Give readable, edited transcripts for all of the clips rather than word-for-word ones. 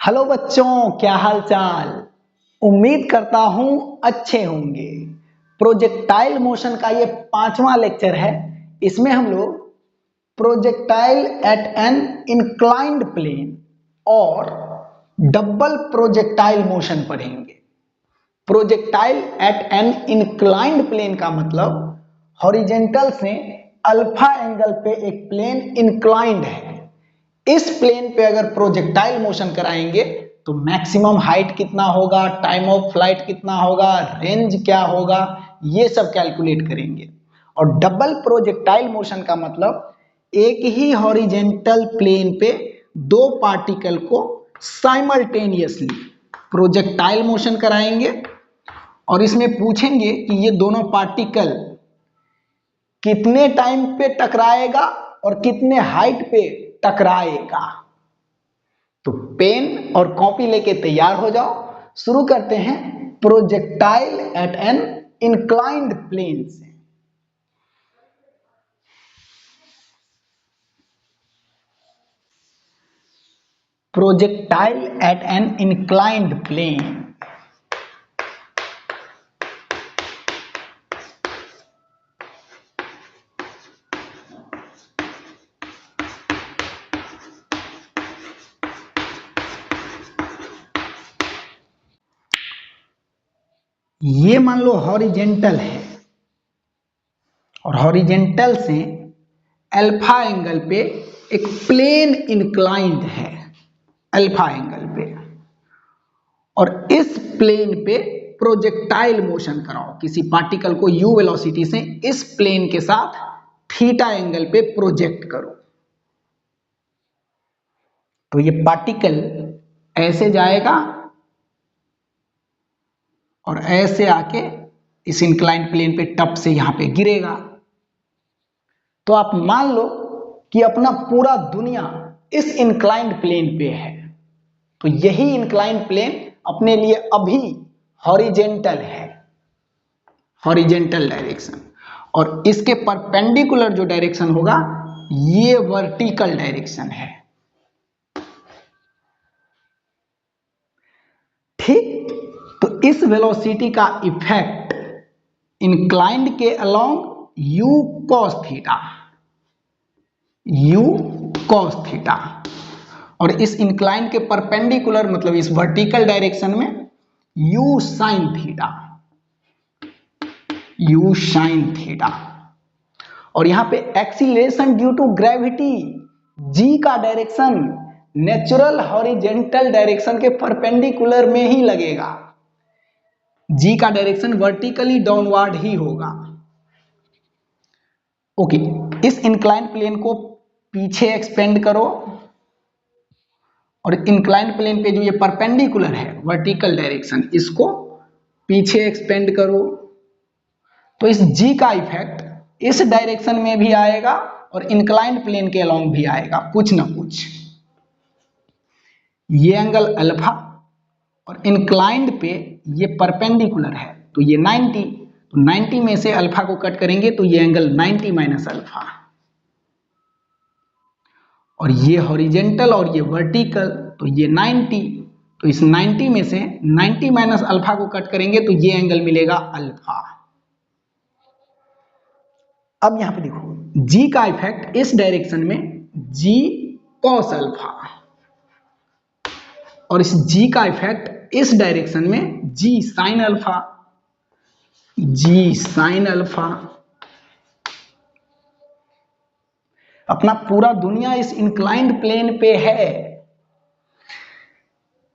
Hello बच्चों, क्या हाल चाल। उम्मीद करता हूं अच्छे होंगे। प्रोजेक्टाइल मोशन का ये 5वां लेक्चर है। इसमें हम लोग projectile at an inclined plane और डबल प्रोजेक्टाइल मोशन पढ़ेंगे। Projectile at an inclined plane का मतलब हॉरिजेंटल से अल्फा एंगल पे एक प्लेन इंक्लाइंड है। इस प्लेन पे अगर प्रोजेक्टाइल मोशन कराएंगे तो मैक्सिमम हाइट कितना होगा, टाइम ऑफ फ्लाइट कितना होगा, रेंज क्या होगा, ये सब कैलकुलेट करेंगे। और डबल प्रोजेक्टाइल मोशन का मतलब एक ही हॉरिजेंटल प्लेन पे दो पार्टिकल को साइमल्टेनियसली प्रोजेक्टाइल मोशन कराएंगे और इसमें पूछेंगे कि ये दोनों पार्टिकल कितने टाइम पे टकराएगा और कितने हाइट पे टकराएगा। तो पेन और कॉपी लेके तैयार हो जाओ। शुरू करते हैं projectile at an inclined plane से। Projectile at an inclined plane. ये मान लो हॉरिजेंटल है और हॉरिजेंटल से अल्फा एंगल पे एक प्लेन इंक्लाइंड है अल्फा एंगल पे, और इस प्लेन पे प्रोजेक्टाइल मोशन कराओ। किसी पार्टिकल को u वेलोसिटी से इस प्लेन के साथ थीटा एंगल पे प्रोजेक्ट करो। तो ये पार्टिकल ऐसे जाएगा और ऐसे आके इस इंक्लाइंड प्लेन पे टप से यहां पे गिरेगा। तो आप मान लो कि अपना पूरा दुनिया इस इंक्लाइंड प्लेन पे है। तो यही इंक्लाइंड प्लेन अपने लिए अभी हॉरिजेंटल है, हॉरिजेंटल डायरेक्शन, और इसके परपेंडिकुलर जो डायरेक्शन होगा ये वर्टिकल डायरेक्शन है। ठीक, तो इस वेलोसिटी का इफेक्ट इंक्लाइंड के along u cos theta, u cos theta, और इस इंक्लाइन के परपेंडिकुलर मतलब इस वर्टिकल डायरेक्शन में u sin theta, u sin theta. और यहां पे acceleration due to gravity, g का डायरेक्शन नेचुरल हॉरिजेंटल डायरेक्शन के परपेंडिकुलर में ही लगेगा। g का डायरेक्शन वर्टिकली डाउनवर्ड ही होगा। ओके, इस इंक्लाइन प्लेन को पीछे एक्सपेंड करो और इंक्लाइंड प्लेन पे जो ये परपेंडिकुलर है वर्टिकल डायरेक्शन, इसको पीछे एक्सपेंड करो। तो इस g का इफेक्ट इस डायरेक्शन में भी आएगा और इंक्लाइंड प्लेन के अलोंग भी आएगा कुछ ना कुछ। ये एंगल अल्फा और इंक्लाइंड पे ये परपेंडिकुलर है तो ये 90, तो 90 में से अल्फा को कट करेंगे तो ये एंगल 90 माइनस अल्फा, और ये हॉरिजेंटल और ये वर्टिकल तो ये 90, तो इस 90 में से 90 माइनस अल्फा को कट करेंगे तो ये एंगल मिलेगा अल्फा। अब यहां पे देखो g का इफेक्ट इस डायरेक्शन में g cos अल्फा, और इस g का इफेक्ट इस डायरेक्शन में g sin alpha, g sin alpha. अपना पूरा दुनिया इस इंक्लाइंड प्लेन पे है।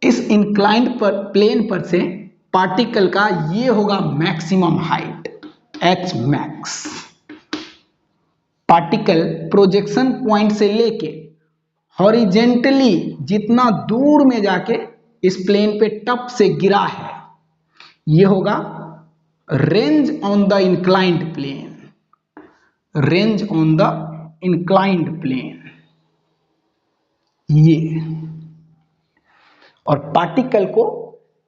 इस इंक्लाइंड पर प्लेन पर से पार्टिकल का ये होगा maximum height h max. Particle projection point से लेके हॉरिजेंटली जितना दूर में जाके इस प्लेन पे टप से गिरा है ये होगा range on the inclined plane, range on the inclined plane ये। और पार्टिकल को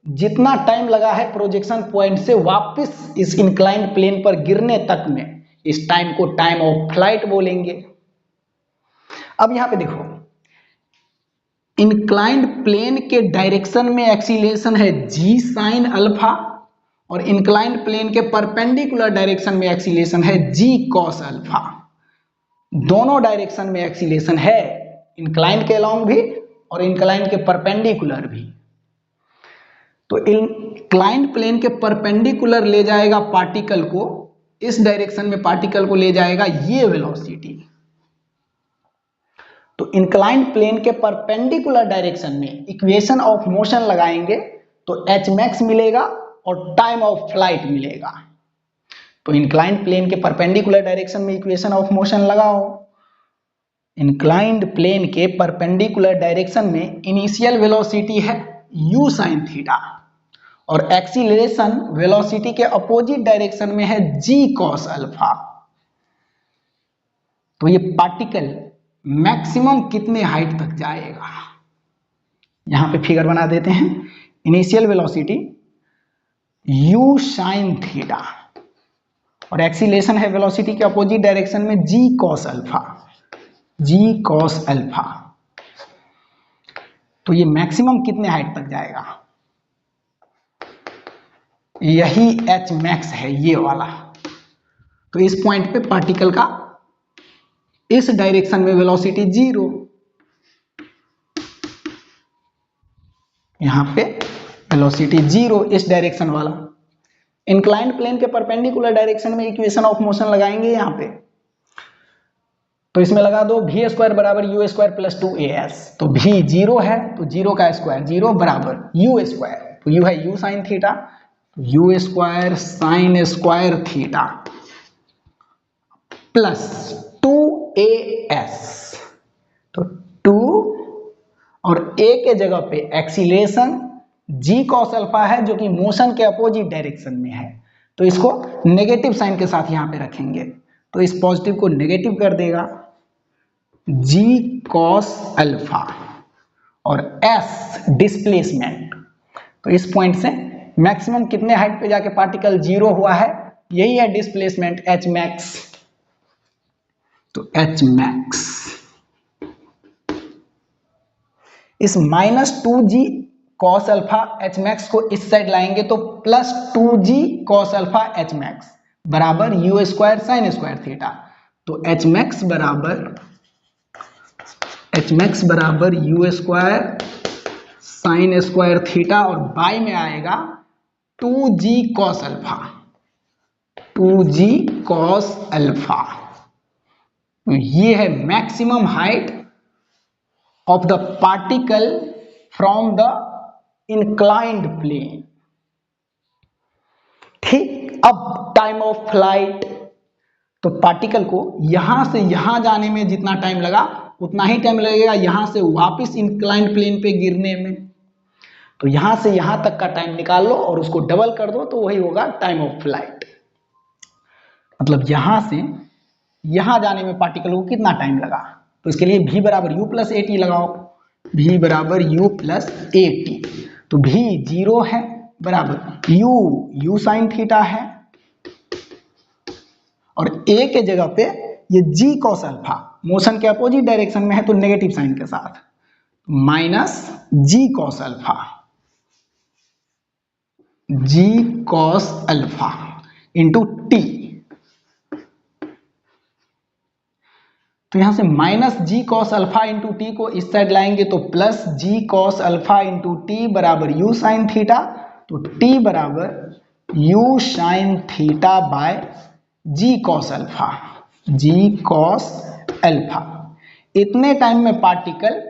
जितना टाइम लगा है प्रोजेक्शन पॉइंट से वापस इस इंक्लाइंड प्लेन पर गिरने तक में, इस टाइम को टाइम ऑफ फ्लाइट बोलेंगे। अब यहां पे देखो इंक्लाइंड प्लेन के डायरेक्शन में एक्सीलरेशन है जी साइन अल्फा और इंक्लाइंड प्लेन के परपेंडिकुलर डायरेक्शन में एक्सीलरेशन है जी कॉस अल्फा। दोनों डायरेक्शन में एक्सीलरेशन है, इंक्लाइंड के अलोंग भी और इंक्लाइंड के परपेंडिकुलर भी। तो इंक्लाइंड प्लेन के परपेंडिकुलर ले जाएगा पार्टिकल को, इस डायरेक्शन में पार्टिकल को ले जाएगा ये वेलोसिटी। तो इंक्लाइंड प्लेन के परपेंडिकुलर डायरेक्शन में इक्वेशन ऑफ मोशन लगाएंगे तो एच मैक्स मिलेगा और टाइम ऑफ फ्लाइट मिलेगा। तो इंक्लाइंड प्लेन के परपेंडिकुलर डायरेक्शन में इक्वेशन ऑफ मोशन लगाओ। इंक्लाइंड प्लेन के परपेंडिकुलर डायरेक्शन में इनिशियल वेलोसिटी है u sin थीटा और एक्सीलरेशन वेलोसिटी के अपोजिट डायरेक्शन में है g cos अल्फा। तो ये पार्टिकल मैक्सिमम कितने हाइट तक जाएगा, यहां पे फिगर बना देते हैं। Initial velocity u sin theta और एक्सीलरेशन है वेलोसिटी के अपोजिट डायरेक्शन में g cos alpha, g cos alpha. तो ये मैक्सिमम कितने हाइट तक जाएगा, यही h मैक्स है ये वाला। तो इस पॉइंट पे पार्टिकल का इस डायरेक्शन में वेलोसिटी 0, यहां पे वेलोसिटी 0 इस डायरेक्शन वाला। इंक्लाइंड प्लेन के परपेंडिकुलर डायरेक्शन में इक्वेशन ऑफ मोशन लगाएंगे यहां पे, तो इसमें लगा दो v स्क्वायर बराबर u स्क्वायर प्लस 2as। तो v 0 है तो 0 का स्क्वायर 0 बराबर u स्क्वायर, तो u है u sine theta, u square sine square theta plus 2as। तो 2 और a के जगह पे एक्सीलरेशन g cos अल्फा है जो कि मोशन के अपोजिट डायरेक्शन में है, तो इसको नेगेटिव साइन के साथ यहां पे रखेंगे तो इस पॉजिटिव को नेगेटिव कर देगा g cos अल्फा और s डिस्प्लेसमेंट। तो इस पॉइंट से मैक्सिमम कितने हाइट पे जाके पार्टिकल 0 हुआ है, यही है डिस्प्लेसमेंट h मैक्स। तो h मैक्स इस -2g cos alpha h max को इस साइड लाएंगे तो plus 2g cos alpha h max बराबर u square sine square theta. तो h मैक्स बराबर u square sine square theta और बाई में आएगा 2g cos alpha, 2g cos alpha. ये है maximum height of the particle from the inclined plane. ठीक, अब टाइम ऑफ फ्लाइट, तो पार्टिकल को यहां से यहां जाने में जितना टाइम लगा उतना ही टाइम लगेगा यहां से वापस इंक्लाइंड प्लेन पे गिरने में। तो यहां से यहां तक का टाइम निकाल लो और उसको डबल कर दो तो वही होगा टाइम ऑफ फ्लाइट। मतलब यहां से यहां जाने में पार्टिकल को कितना टाइम लगा, तो इसके लिए v बराबर u प्लस ए टी लगाओ, v बराबर u प्लस ए टी। तो v 0 है बराबर u साइन थीटा है और a के जगह पे ये g cos अल्फा मोशन के अपोजिट डायरेक्शन में है तो नेगेटिव साइन के साथ minus g cos alpha, g cos alpha into T. तो यहां से minus g cos alpha into T को इस साइड लाएंगे तो plus g cos alpha into T बराबर यू साइन थीटा। तो टी बराबर u sine theta by g cos alpha, g cos alpha. इतने टाइम में पार्टिकल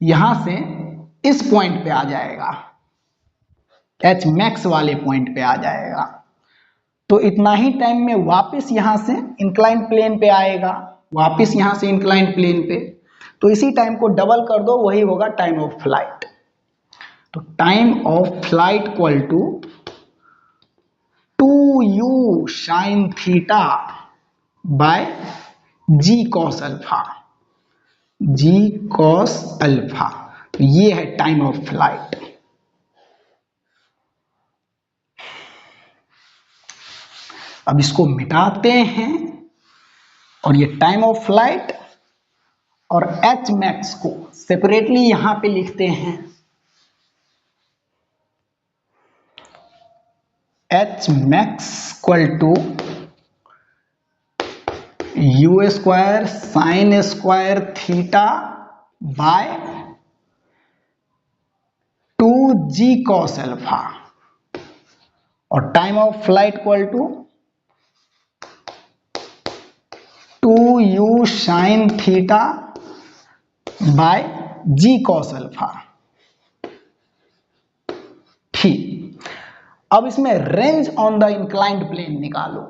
यहां से इस पॉइंट पे आ जाएगा, एच मैक्स वाले पॉइंट पे आ जाएगा। तो इतना ही टाइम में वापस यहां से इंक्लाइंड प्लेन पे आएगा, वापस यहां से इंक्लाइंड प्लेन पे। तो इसी टाइम को डबल कर दो, वही होगा टाइम ऑफ फ्लाइट। तो time of flight equal to 2u sine theta by g cos alpha, g cos alpha. तो ये है टाइम ऑफ फ्लाइट। अब इसको मिटाते हैं और ये टाइम ऑफ फ्लाइट और एच मैक्स को सेपरेटली यहां पे लिखते हैं। H max equal to u square sine square theta by 2g cos alpha और time of flight equal to 2u sine theta by g cos alpha. ठीक, अब इसमें range on the inclined plane निकालो।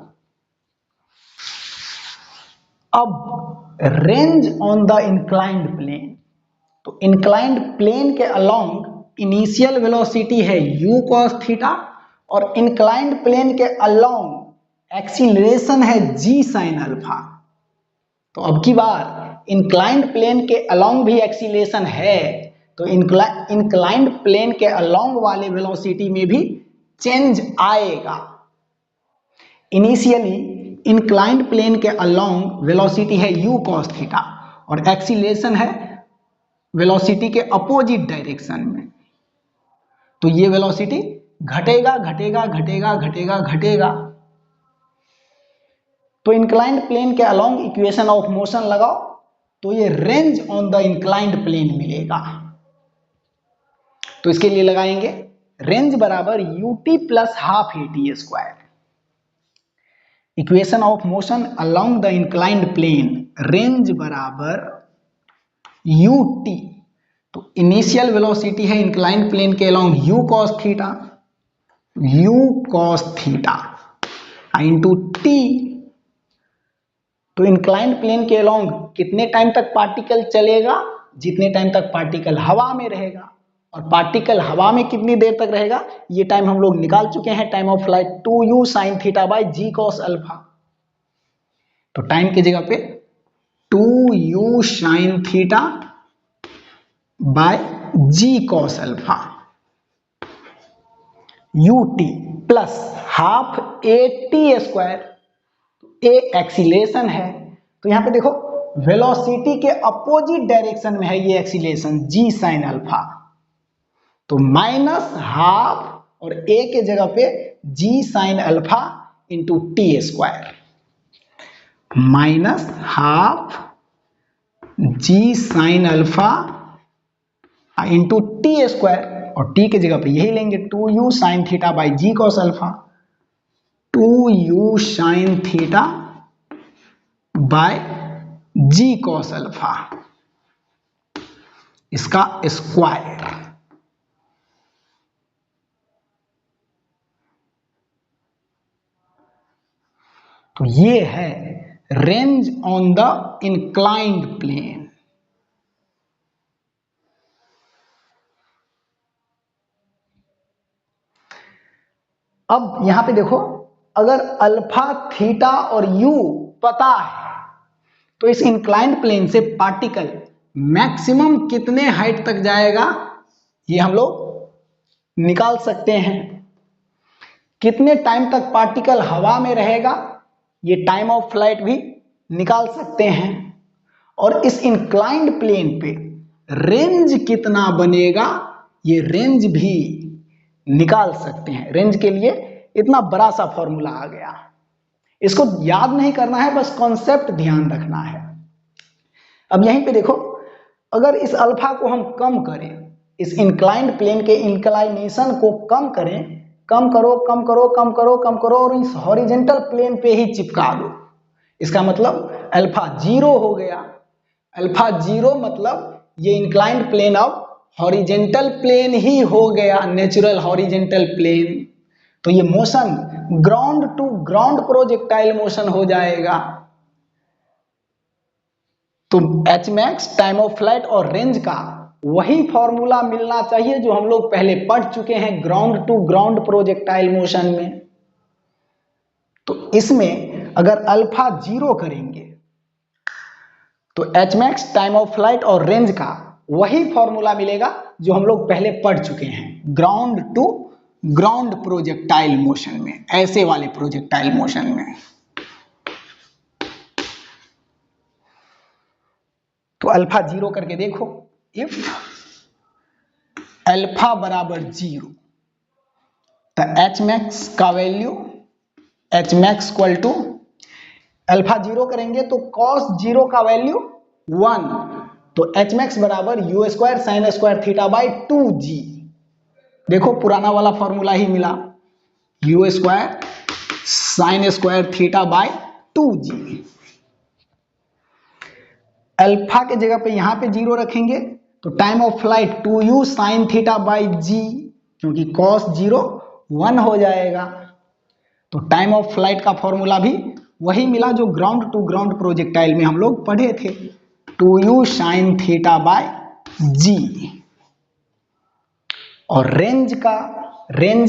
अब range on the inclined plane, तो inclined plane के along initial velocity है u cos theta और इंक्लाइंड प्लेन के अलोंग एक्सीलरेशन है g sin अल्फा। तो अब की बार इंक्लाइंड प्लेन के अलोंग भी एक्सीलरेशन है, तो इंक्लाइंड प्लेन के अलोंग वाले वेलोसिटी में भी चेंज आएगा। इनिशियली इंक्लाइंड प्लेन के अलोंग वेलोसिटी है u cos थीटा और एक्सीलरेशन है वेलोसिटी के अपोजिट डायरेक्शन में, तो ये वेलोसिटी घटेगा घटेगा घटेगा घटेगा घटेगा। तो इंक्लाइंड प्लेन के अलोंग इक्वेशन ऑफ मोशन लगाओ तो ये range on the inclined plane मिलेगा। तो इसके लिए लगाएंगे रेंज बराबर ut plus half at square. Equation of motion along the inclined plane range बराबर ut, तो इनिशियल वेलोसिटी है इंक्लाइंड प्लेन के along u cos theta into t। तो इंक्लाइंड प्लेन के अलोंग कितने टाइम तक पार्टिकल चलेगा? जितने टाइम तक पार्टिकल हवा में रहेगा, और पार्टिकल हवा में कितनी देर तक रहेगा ये टाइम हम लोग निकाल चुके हैं, time of flight 2u sine theta by g cos alpha. तो टाइम की जगह पे 2u sine theta by g cos alpha ut plus half at square. A acceleration है, तो यहां पे देखो वेलोसिटी के अपोजिट डायरेक्शन में है ये एक्सीलरेशन g sin अल्फा, तो माइनस हाफ और a के जगह पे g sin alpha into t square, minus half g sin alpha into t square और t की जगह पे यही लेंगे 2u sin theta by g cos alpha, 2u sin theta by g cos alpha इसका स्क्वायर। तो ये है range on the inclined plane. अब यहां पे देखो अगर अल्फा थीटा और u पता है तो इस इंक्लाइंड प्लेन से पार्टिकल मैक्सिमम कितने हाइट तक जाएगा ये हम लोग निकाल सकते हैं। कितने टाइम तक पार्टिकल हवा में रहेगा ये टाइम ऑफ फ्लाइट भी निकाल सकते हैं, और इस इंक्लाइंड प्लेन पे रेंज कितना बनेगा ये रेंज भी निकाल सकते हैं। रेंज के लिए इतना बड़ा सा फॉर्मूला आ गया, इसको याद नहीं करना है, बस कॉन्सेप्ट ध्यान रखना है। अब यहीं पे देखो अगर इस अल्फा को हम कम करें, इस इंक्लाइंड प्लेन के इंक्लाइनेशन को कम करें, कम करो कम करो कम करो कम करो और इस हॉरिजेंटल प्लेन पे ही चिपका दो, इसका मतलब अल्फा 0 हो गया। अल्फा 0 मतलब ये इंक्लाइंड प्लेन अब हॉरिजेंटल प्लेन ही हो गया, नेचुरल हॉरिजेंटल प्लेन। तो ये motion ground to ground projectile motion हो जाएगा। तो h max, time of flight और रेंज का वही फॉर्मूला मिलना चाहिए जो हम लोग पहले पढ़ चुके हैं ground to ground projectile motion में। तो इसमें अगर अल्फा 0 करेंगे तो h max, time of flight और रेंज का वही फॉर्मूला मिलेगा जो हम लोग पहले पढ़ चुके हैं ground to ground projectile motion में, ऐसे वाले प्रोजेक्टाइल मोशन में। तो अल्फा 0 करके देखो, इफ अल्फा बराबर 0 तो एच मैक्स का value h max equal to alpha 0 करेंगे तो कॉस 0 का वैल्यू 1, तो एच मैक्स बराबर u square sine square theta by 2g। देखो पुराना वाला फॉर्मूला ही मिला, u square sine square theta by 2g। Alpha के जगह पे यहां पे 0 रखेंगे तो time of flight 2u sine theta by g, क्योंकि cos 0 1 हो जाएगा। तो टाइम ऑफ फ्लाइट का फॉर्मूला भी वही मिला जो ग्राउंड टू ग्राउंड प्रोजेक्टाइल में हम लोग पढ़े थे, 2u sine theta by g। और रेंज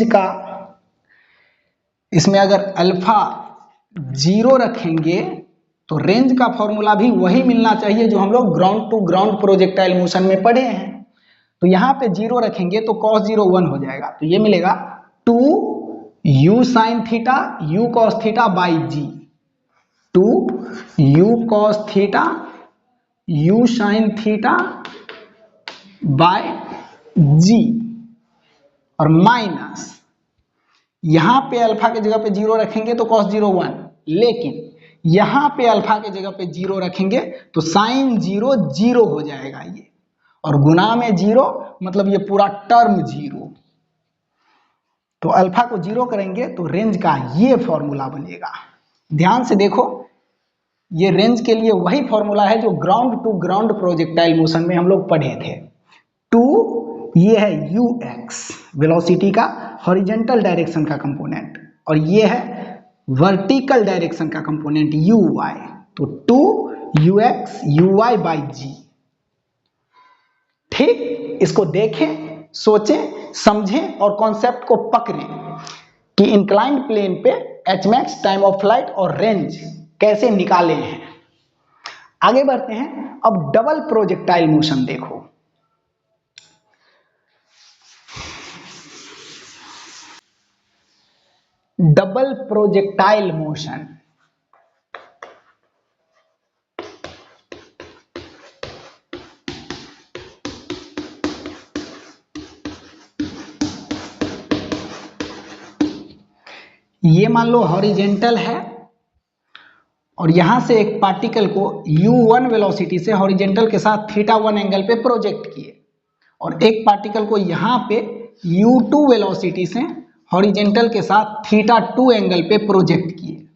का इसमें अगर अल्फा 0 रखेंगे तो रेंज का फॉर्मूला भी वही मिलना चाहिए जो हम लोग ground to ground projectile motion में पढ़े हैं। तो यहां पे 0 रखेंगे तो cos 0 1 हो जाएगा, तो ये मिलेगा 2u sine theta u cos theta by g, 2u cos theta u sign theta by g, और माइनस यहां पे अल्फा के जगह पे 0 रखेंगे तो cos 0 1, लेकिन यहां पे अल्फा के जगह पे 0 रखेंगे तो साइन 0 0 हो जाएगा ये, और गुना में 0 मतलब ये पूरा टर्म 0। तो अल्फा को 0 करेंगे तो रेंज का ये फॉर्मूला बनेगा। ध्यान से देखो, ये रेंज के लिए वही फॉर्मूला है जो ground to ground projectile motion में हम लोग पढ़े थे। 2 ये है ux वेलोसिटी का हॉरिजॉन्टल डायरेक्शन का कंपोनेंट, और ये है वर्टिकल डायरेक्शन का कंपोनेंट uy, तो 2ux uy बाई g। ठीक, इसको देखें, सोचें, समझें और कॉन्सेप्ट को पकड़ें कि इंक्लाइंड प्लेन पे H max, time of flight और रेंज कैसे निकाले हैं। आगे बढ़ते हैं, अब डबल प्रोजेक्टाइल मोशन देखो। डबल प्रोजेक्टाइल मोशन, ये मान लो हॉरिजेंटल है और यहां से एक पार्टिकल को u1 वेलोसिटी से हॉरिजेंटल के साथ θ1 एंगल पे प्रोजेक्ट किए, और एक पार्टिकल को यहां पे u2 वेलोसिटी से हॉरिजेंटल के साथ θ2 एंगल पे प्रोजेक्ट किए,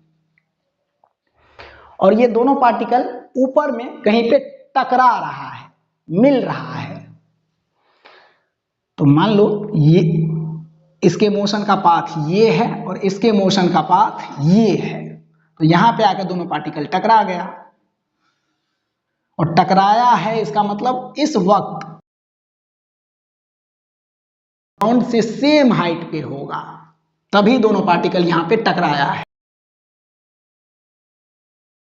और ये दोनों पार्टिकल ऊपर में कहीं पे टकरा रहा है, मिल रहा है। तो मान लो ये इसके मोशन का पाथ ये है और इसके मोशन का पाथ ये है, तो यहां पे आकर दोनों पार्टिकल टकरा गया, और टकराया है इसका मतलब इस वक्त ग्राउंड से सेम हाइट पे होगा, तभी दोनों पार्टिकल यहां पे टकराया है।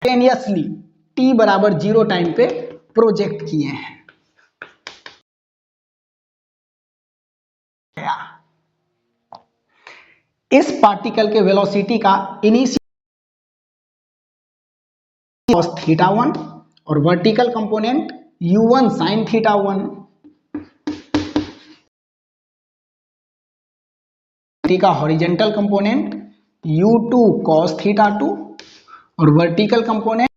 टेनियसली t बराबर 0 टाइम पे प्रोजेक्ट किए हैं। इस पार्टिकल के वेलोसिटी का इनिशियल cos θ1 और वर्टिकल कंपोनेंट u1 sin θ1, का हॉरिजॉन्टल कंपोनेंट u2 cos θ2 और वर्टिकल कंपोनेंट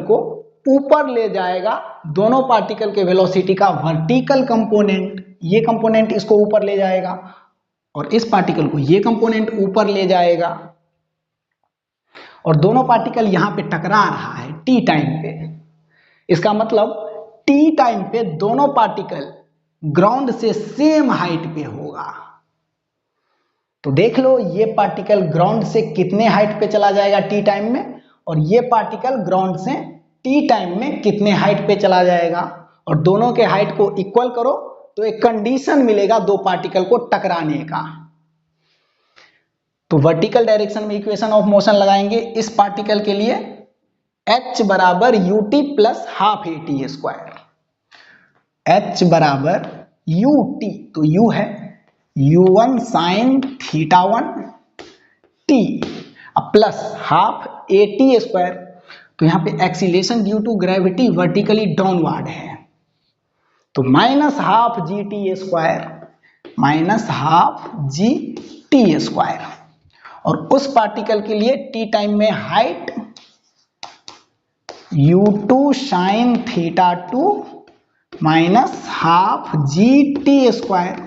को ऊपर ले जाएगा, दोनों पार्टिकल के वेलोसिटी का वर्टिकल कंपोनेंट, ये कंपोनेंट इसको ऊपर ले जाएगा और इस पार्टिकल को ये कंपोनेंट ऊपर ले जाएगा, और दोनों पार्टिकल यहां पे टकरा रहा है t टाइम पे। इसका मतलब t टाइम पे दोनों पार्टिकल ग्राउंड से सेम हाइट पे होगा। तो देख लो, ये पार्टिकल ग्राउंड से कितने हाइट पे चला जाएगा t टाइम में, और ये पार्टिकल ग्राउंड से t टाइम में कितने हाइट पे चला जाएगा, और दोनों के हाइट को इक्वल करो तो एक कंडीशन मिलेगा दो पार्टिकल को टकराने का। तो वर्टिकल डायरेक्शन में इक्वेशन ऑफ मोशन लगाएंगे इस पार्टिकल के लिए, h बराबर ut plus half at square, h बराबर ut, तो u है u1 साइन थीटा 1 t अब प्लस हाफ at स्क्वायर। तो यहाँ पे acceleration due to gravity vertically downward है, तो minus half g T square, minus half g T square. और उस पार्टिकल के लिए टी टाइम में height u2 sine theta 2 minus half g T square.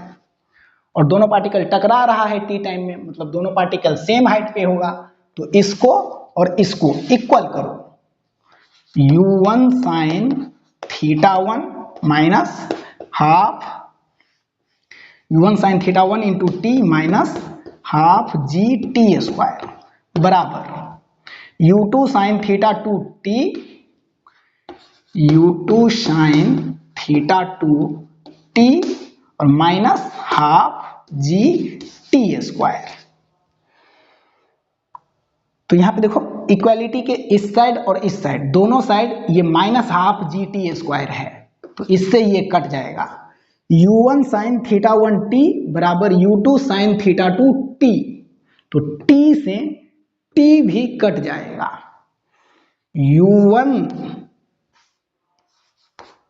और दोनों पार्टिकल टकरा रहा है टी टाइम में, मतलब दोनों पार्टिकल सेम हाइट पे होगा, तो इसको और इसको इक्वल करो, u1 sine theta 1 minus half u1 sine theta 1 into T minus half g T square बराबर u2 sine theta 2 T, u2 sine theta 2 T और minus half g T square. तो यहां पे देखो इक्वालिटी के इस साइड और इस साइड, दोनों साइड ये minus half g T square है, तो इससे ये कट जाएगा। u1 साइन थीटा 1 टी बराबर u2 साइन थीटा 2 टी, तो t से t भी कट जाएगा। u1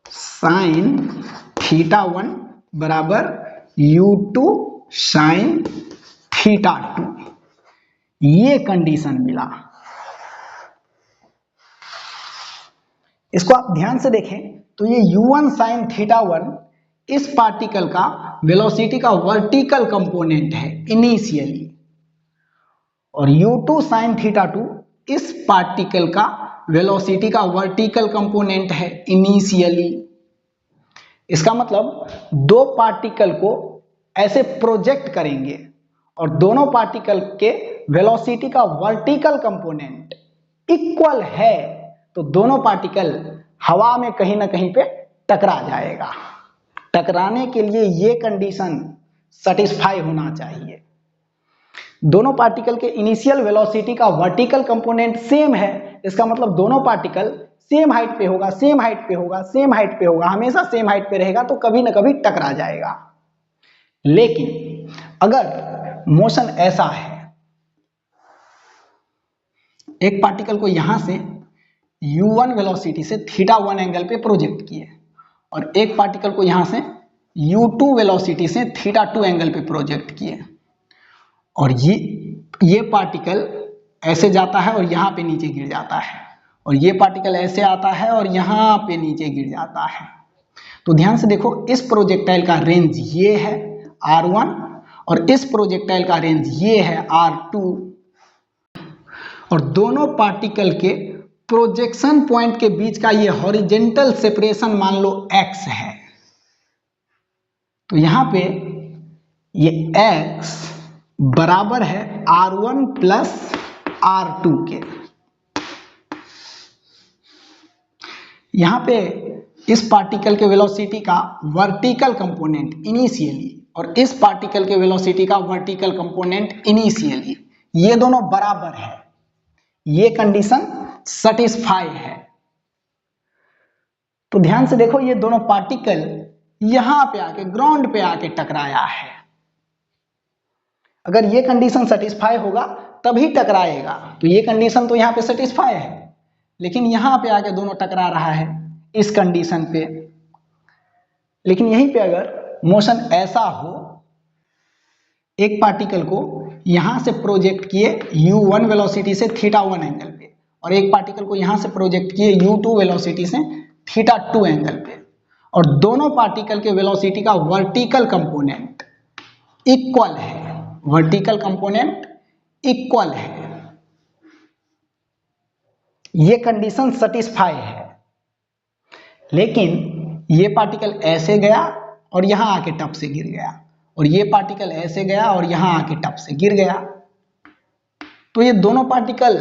साइन थीटा 1 बराबर u2 साइन थीटा 2, ये कंडीशन मिला। इसको आप ध्यान से देखें तो ये u1 साइन थीटा 1 इस पार्टिकल का वेलोसिटी का वर्टिकल कंपोनेंट है इनिशियली, और u2 साइन थीटा 2 इस पार्टिकल का वेलोसिटी का वर्टिकल कंपोनेंट है इनिशियली। इसका मतलब दो पार्टिकल को ऐसे प्रोजेक्ट करेंगे और दोनों पार्टिकल के वेलोसिटी का वर्टिकल कंपोनेंट इक्वल है, तो दोनों पार्टिकल हवा में कहीं ना कहीं पे टकरा जाएगा। टकराने के लिए ये कंडीशन सेटिस्फाई होना चाहिए। दोनों पार्टिकल के इनिशियल वेलोसिटी का वर्टिकल कंपोनेंट सेम है, इसका मतलब दोनों पार्टिकल सेम हाइट पे होगा, सेम हाइट पे होगा, सेम हाइट पे होगा, हमेशा सेम हाइट पे रहेगा, तो कभी ना कभी टकरा जाएगा। लेकिन अगर मोशन ऐसा है, एक पार्टिकल को यहां से u1 वेलोसिटी से थीटा 1 एंगल पे प्रोजेक्ट किए और एक पार्टिकल को यहां से u2 वेलोसिटी से थीटा 2 एंगल पे प्रोजेक्ट किए, और ये पार्टिकल ऐसे जाता है और यहां पे नीचे गिर जाता है, और ये पार्टिकल ऐसे आता है और यहां पे नीचे गिर जाता है। तो ध्यान से देखो, इस प्रोजेक्टाइल का रेंज ये है r1 और इस प्रोजेक्टाइल का रेंज ये है r2, और दोनों पार्टिकल के प्रोजेक्शन पॉइंट के बीच का ये हॉरिजेंटल सेपरेशन मान लो x है। तो यहां पे ये x बराबर है r1 प्लस r2 के। यहां पे इस पार्टिकल के वेलोसिटी का वर्टिकल कंपोनेंट इनिशियली और इस पार्टिकल के वेलोसिटी का वर्टिकल कंपोनेंट इनिशियली, ये दोनों बराबर है, ये कंडीशन सेटिस्फाई है। तो ध्यान से देखो, ये दोनों पार्टिकल यहां पे आके ग्राउंड पे आके टकराया है। अगर ये कंडीशन सेटिस्फाई होगा तभी टकराएगा, तो ये कंडीशन तो यहां पे सेटिस्फाई है, लेकिन यहां पे आके दोनों टकरा रहा है इस कंडीशन पे। लेकिन यहीं पे अगर मोशन ऐसा हो, एक पार्टिकल को यहां से प्रोजेक्ट किए u1 वेलोसिटी से थीटा 1 एंगल पे और एक पार्टिकल को यहां से प्रोजेक्ट किए u2 वेलोसिटी से थीटा 2 एंगल पे, और दोनों पार्टिकल के वेलोसिटी का वर्टिकल कंपोनेंट इक्वल है, वर्टिकल कंपोनेंट इक्वल है, ये कंडीशन सेटिस्फाई है। लेकिन ये पार्टिकल ऐसे गया और यहां आके टप से गिर गया, और ये पार्टिकल ऐसे गया और यहां आके टप से गिर गया, तो ये दोनों पार्टिकल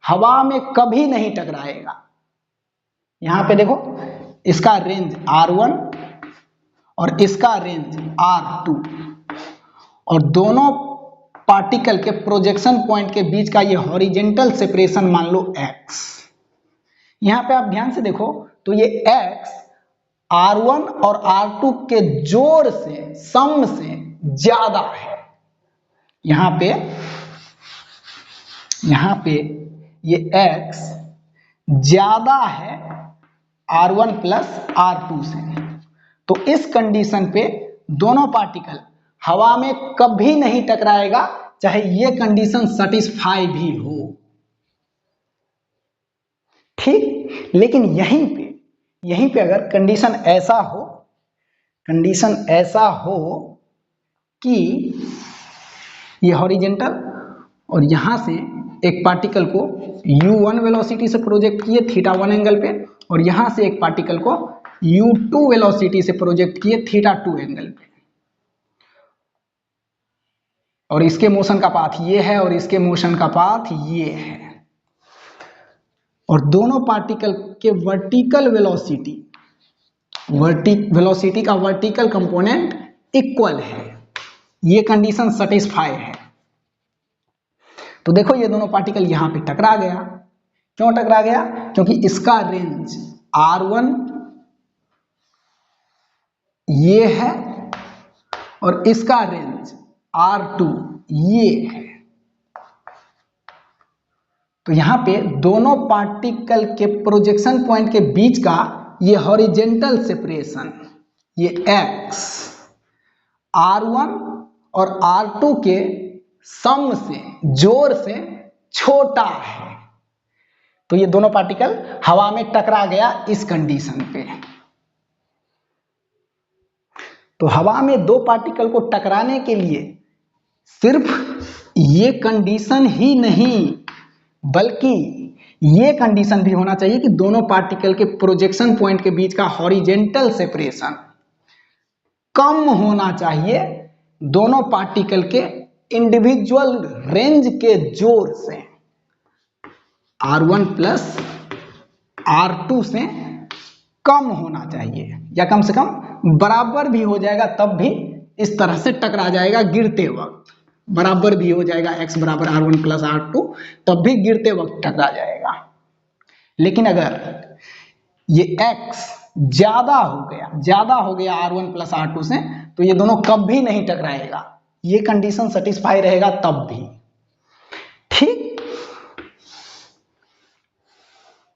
हवा में कभी नहीं टकराएगा। यहां पे देखो, इसका रेंज r1 और इसका रेंज r2, और दोनों पार्टिकल के प्रोजेक्शन पॉइंट के बीच का ये हॉरिजेंटल सेपरेशन मान लो x। यहां पे आप ध्यान से देखो तो ये x r1 और r2 के जोड़ से, सम से ज्यादा है। यहां पे ये x ज्यादा है R1 प्लस R2 से। तो इस कंडीशन पे दोनों पार्टिकल हवा में कभी नहीं टकराएगा, चाहे ये कंडीशन सेटिस्फाई भी हो। ठीक, लेकिन यहीं पे अगर कंडीशन ऐसा हो कि ये हॉरिजेंटल और यहां से एक पार्टिकल को u1 वेलोसिटी से प्रोजेक्ट किए θ1 एंगल पे, और यहां से एक पार्टिकल को u2 वेलोसिटी से प्रोजेक्ट किए θ2 एंगल पे, और इसके मोशन का पाथ ये है और इसके मोशन का पाथ ये है, और दोनों पार्टिकल के वर्टिकल वेलोसिटी का वर्टिकल कंपोनेंट इक्वल है। ये कंडीशन सेटिस्फाई है। तो देखो ये दोनों पार्टिकल यहां पे टकरा गया। क्यों टकरा गया? क्योंकि इसका रेंज R1 ये है और इसका रेंज R2 ये है। तो यहां पे दोनों पार्टिकल के प्रोजेक्शन पॉइंट के बीच का ये हॉरिजेंटल सेपरेशन, ये x R1 और R2 के सम से, जोड़ से छोटा है। तो ये दोनों पार्टिकल हवा में टकरा गया इस कंडीशन पे। तो हवा में दो पार्टिकल को टकराने के लिए सिर्फ ये कंडीशन ही नहीं, बल्कि ये कंडीशन भी होना चाहिए कि दोनों पार्टिकल के प्रोजेक्शन पॉइंट के बीच का हॉरिजेंटल सेपरेशन कम होना चाहिए दोनों पार्टिकल के इंडिविजुअल रेंज के जोड़ से। R1 प्लस R2 से कम होना चाहिए, या कम से कम बराबर भी हो जाएगा, तब भी इस तरह से टकरा जाएगा गिरते वक्त। बराबर भी हो जाएगा, x बराबर R1 प्लस R2, तब भी गिरते वक्त टकरा जाएगा। लेकिन अगर ये x ज्यादा हो गया R1 प्लस R2 से, तो ये दोनों कभी नहीं टकराएगा। ये कंडीशन सेटिस्फाई रहेगा तब भी। ठीक,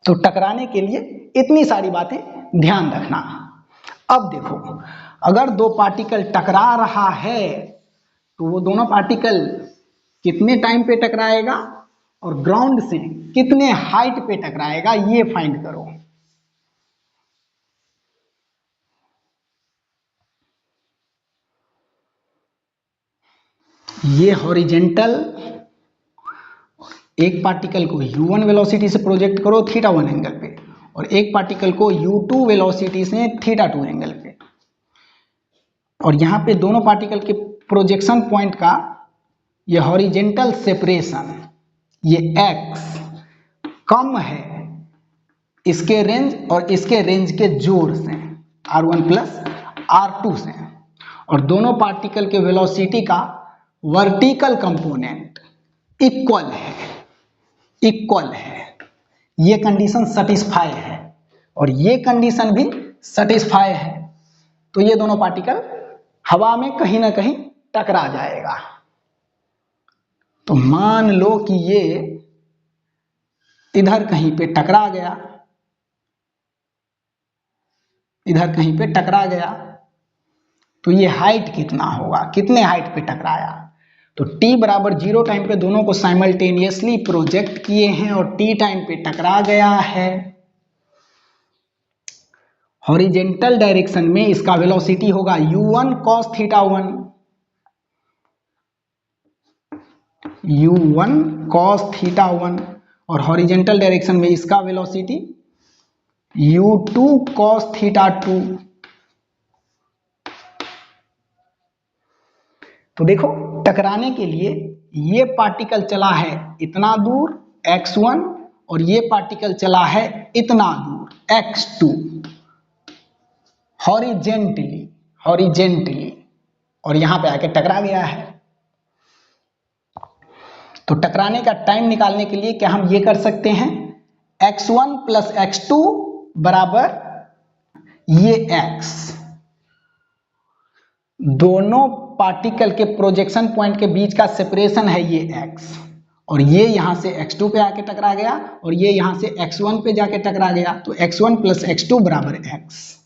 तो टकराने के लिए इतनी सारी बातें ध्यान रखना। अब देखो, अगर दो पार्टिकल टकरा रहा है तो वो दोनों पार्टिकल कितने टाइम पे टकराएगा और ग्राउंड से कितने हाइट पे टकराएगा, ये फाइंड करो। ये हॉरिजेंटल, एक पार्टिकल को u1 वेलोसिटी से प्रोजेक्ट करो θ1 एंगल पे, और एक पार्टिकल को u2 वेलोसिटी से θ2 एंगल पे, और यहां पे दोनों पार्टिकल के प्रोजेक्शन पॉइंट का ये हॉरिजेंटल सेपरेशन, ये x कम है इसके रेंज और इसके रेंज के जोड़ से, R1 प्लस R2 से, और दोनों पार्टिकल के वेलोसिटी का वर्टिकल कंपोनेंट इक्वल है। ये कंडीशन सेटिस्फाई है और ये कंडीशन भी सेटिस्फाई है। तो ये दोनों पार्टिकल हवा में कहीं ना कहीं टकरा जाएगा। तो मान लो कि ये इधर कहीं पे टकरा गया, इधर कहीं पे टकरा गया, तो ये हाइट कितना होगा, कितने हाइट पे टकराया? तो t बराबर 0 टाइम पे दोनों को साइमल्टेनियसली प्रोजेक्ट किए हैं और t टाइम पे टकरा गया है। हॉरिजेंटल डायरेक्शन में इसका वेलोसिटी होगा u1 cos θ1, u1 cos θ1, और हॉरिजेंटल डायरेक्शन में इसका वेलोसिटी u2 cos θ2। तो देखो, टकराने के लिए ये पार्टिकल चला है इतना दूर x1 और ये पार्टिकल चला है इतना दूर x2 हॉरिजेंटली, और यहां पे आके टकरा गया है। तो टकराने का टाइम निकालने के लिए क्या हम ये कर सकते हैं, x1 प्लस x2 बराबर ये x, दोनों पार्टिकल के प्रोजेक्शन पॉइंट के बीच का सेपरेशन है ये x, और ये यहां से x2 पे आके टकरा गया और ये यहां से x1 पे जाके टकरा गया, तो x1 प्लस x2 बराबर x,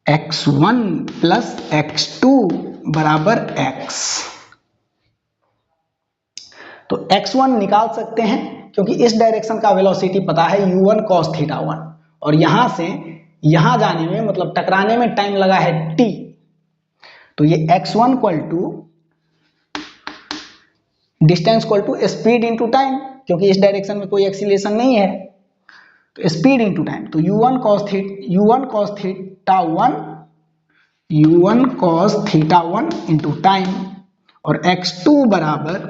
x1 प्लस x2 बराबर x। तो x1 निकाल सकते हैं क्योंकि इस डायरेक्शन का वेलोसिटी पता है u1 cos थीटा 1, और यहां से यहां जाने में मतलब टकराने में टाइम लगा है t, तो ये x1 equal to distance equal to speed into time, क्योंकि इस डायरेक्शन में कोई एक्सीलरेशन नहीं है, तो स्पीड इंटू टाइम, तो u1 cos theta 1 into time, और x2 बराबर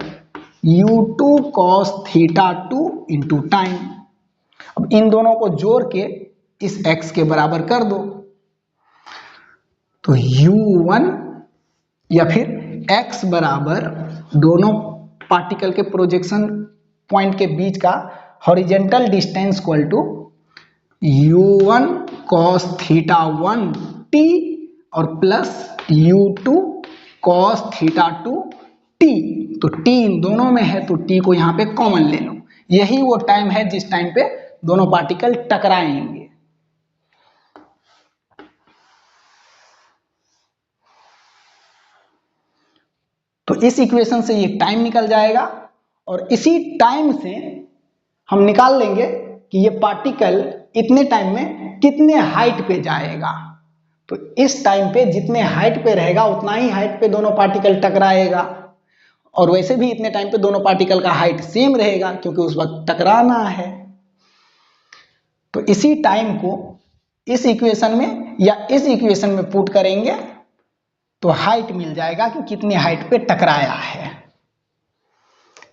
u2 cos theta 2 into time. अब इन दोनों को जोड़ के इस x के बराबर कर दो, तो u1 या फिर x बराबर दोनों पार्टिकल के प्रोजेक्शन पॉइंट के बीच का horizontal distance equal to u1 cos theta 1 t और plus u2 cos theta 2 t, तो t इन दोनों में है तो t को यहां पे कॉमन ले लो। यही वो टाइम है जिस टाइम पे दोनों पार्टिकल टकराएंगे। तो इस इक्वेशन से ये टाइम निकल जाएगा, और इसी टाइम से हम निकाल लेंगे कि ये पार्टिकल इतने टाइम में कितने हाइट पे जाएगा। तो इस टाइम पे जितने हाइट पे रहेगा उतना ही हाइट पे दोनों पार्टिकल टकराएगा, और वैसे भी इतने टाइम पे दोनों पार्टिकल का हाइट सेम रहेगा क्योंकि उस वक्त टकराना है। तो इसी टाइम को इस इक्वेशन में या इस इक्वेशन में पुट करेंगे तो हाइट मिल जाएगा कि कितने हाइट पे टकराया है।